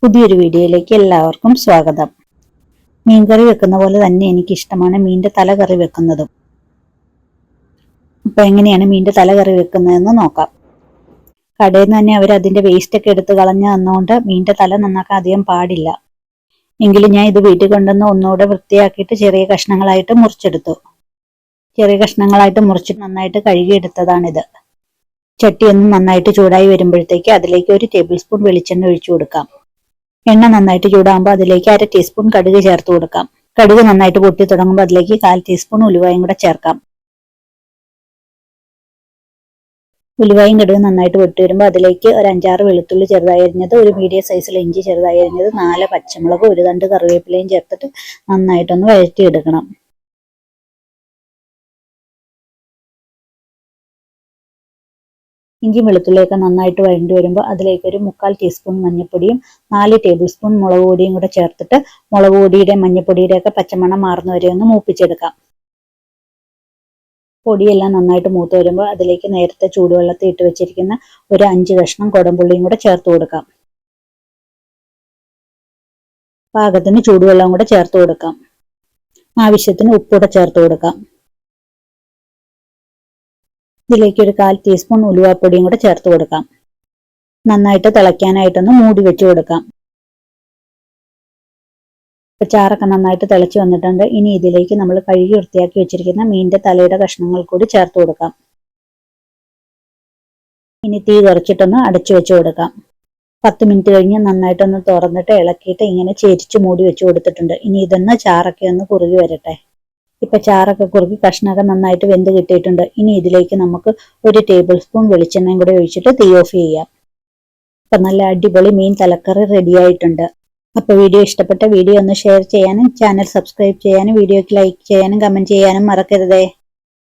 പുതിയൊരു വീഡിയോയിലേക്ക് എല്ലാവർക്കും സ്വാഗതം. മീൻകറി വെക്കുന്ന പോലെ തന്നെ എനിക്ക് ഇഷ്ടമാണ് മീൻ്റെ തല കറി വെക്കുന്നതും. അപ്പൊ എങ്ങനെയാണ് മീൻ്റെ തല കറി വെക്കുന്നതെന്ന് നോക്കാം. കടയിൽ നിന്ന് തന്നെ അവർ അതിന്റെ വേസ്റ്റ് ഒക്കെ എടുത്ത് കളഞ്ഞു തന്നുകൊണ്ട് മീൻ്റെ തല നന്നാക്കാൻ അധികം പാടില്ല. എങ്കിലും ഞാൻ ഇത് വീട്ടിൽ കൊണ്ടുവന്ന് ഒന്നുകൂടെ വൃത്തിയാക്കിയിട്ട് ചെറിയ കഷ്ണങ്ങളായിട്ട് മുറിച്ചെടുത്തു. ചെറിയ കഷ്ണങ്ങളായിട്ട് മുറിച്ചിട്ട് നന്നായിട്ട് കഴുകിയെടുത്തതാണിത്. ചട്ടി ഒന്ന് നന്നായിട്ട് ചൂടായി വരുമ്പോഴത്തേക്ക് അതിലേക്ക് 1 ടേബിൾ സ്പൂൺ വെളിച്ചെണ്ണ ഒഴിച്ചു കൊടുക്കാം. എണ്ണ നന്നായിട്ട് ചൂടാകുമ്പോൾ അതിലേക്ക് 1/2 ടീസ്പൂൺ കടുക് ചേർത്ത് കൊടുക്കാം. കടുക് നന്നായിട്ട് പൊട്ടി തുടങ്ങുമ്പോൾ അതിലേക്ക് 1/4 ടീസ്പൂൺ ഉലുവയും കൂടെ ചേർക്കാം. ഉലുവയും കടുക് നന്നായിട്ട് പൊട്ടി വരുമ്പോൾ അതിലേക്ക് ഒരു 5-6 വെളുത്തുള്ളി ചെറുതായി അരിഞ്ഞത്, ഒരു മീഡിയം സൈസിൽ ഇഞ്ചി ചെറുതായി അരിഞ്ഞത്, 4 പച്ചമുളക്, 1 തണ്ട് കറിവേപ്പിലയും ചേർത്തിട്ട് നന്നായിട്ടൊന്ന് വഴറ്റിയെടുക്കണം. ഇഞ്ചി വെളുത്തുള്ളിയൊക്കെ നന്നായിട്ട് വഴണ്ടി വരുമ്പോൾ അതിലേക്ക് ഒരു 3/4 ടീസ്പൂൺ മഞ്ഞൾപ്പൊടിയും 4 ടേബിൾ സ്പൂൺ മുളക് പൊടിയും കൂടെ ചേർത്തിട്ട് മുളക് പൊടിയുടെ മഞ്ഞൾപ്പൊടിയുടെ ഒക്കെ പച്ചമണം മാറുന്ന വരെ ഒന്ന് മൂപ്പിച്ചെടുക്കാം. പൊടിയെല്ലാം നന്നായിട്ട് മൂത്ത് വരുമ്പോൾ അതിലേക്ക് നേരത്തെ ചൂടുവെള്ളത്തിൽ ഇട്ട് വെച്ചിരിക്കുന്ന ഒരു 5 കഷ്ണം കുടംപുള്ളിയും കൂടെ ചേർത്ത് കൊടുക്കാം. പാകത്തിന് ചൂടുവെള്ളം കൂടെ ചേർത്ത് കൊടുക്കാം. ആവശ്യത്തിന് ഉപ്പൂടെ ചേർത്ത് കൊടുക്കാം. ഇതിലേക്ക് ഒരു 1/4 ടീസ്പൂൺ ഉലുവാപ്പൊടിയും കൂടെ ചേർത്ത് കൊടുക്കാം. നന്നായിട്ട് തിളയ്ക്കാനായിട്ടൊന്ന് മൂടി വെച്ച് കൊടുക്കാം. ചാറൊക്കെ നന്നായിട്ട് തിളച്ച് വന്നിട്ടുണ്ട്. ഇനി ഇതിലേക്ക് നമ്മൾ കഴുകി വൃത്തിയാക്കി വെച്ചിരിക്കുന്ന മീൻ്റെ തലയുടെ കഷ്ണങ്ങൾ കൂടി ചേർത്ത് കൊടുക്കാം. ഇനി തീ കുറച്ചിട്ടൊന്ന് അടച്ചു വെച്ച് കൊടുക്കാം. 10 മിനിറ്റ് കഴിഞ്ഞ് നന്നായിട്ടൊന്ന് തുറന്നിട്ട് ഇളക്കിയിട്ട് ഇങ്ങനെ ചെരിച്ച് മൂടി വെച്ച് കൊടുത്തിട്ടുണ്ട്. ഇനി ഇതൊന്ന് ചാറൊക്കെ ഒന്ന് കുറുകി വരട്ടെ. ഇപ്പൊ ചാറൊക്കെ കുറുകി കഷ്ണമൊക്കെ നന്നായിട്ട് വെന്ത് കിട്ടിയിട്ടുണ്ട്. ഇനി ഇതിലേക്ക് നമുക്ക് 1 ടേബിൾ സ്പൂൺ വെളിച്ചെണ്ണയും കൂടെ ഒഴിച്ചിട്ട് തീ ഓഫ് ചെയ്യാം. അപ്പൊ നല്ല അടിപൊളി മീൻ തലക്കറി റെഡി ആയിട്ടുണ്ട്. അപ്പൊ വീഡിയോ ഇഷ്ടപ്പെട്ട വീഡിയോ ഒന്ന് ഷെയർ ചെയ്യാനും ചാനൽ സബ്സ്ക്രൈബ് ചെയ്യാനും വീഡിയോക്ക് ലൈക്ക് ചെയ്യാനും കമന്റ് ചെയ്യാനും മറക്കരുതേ.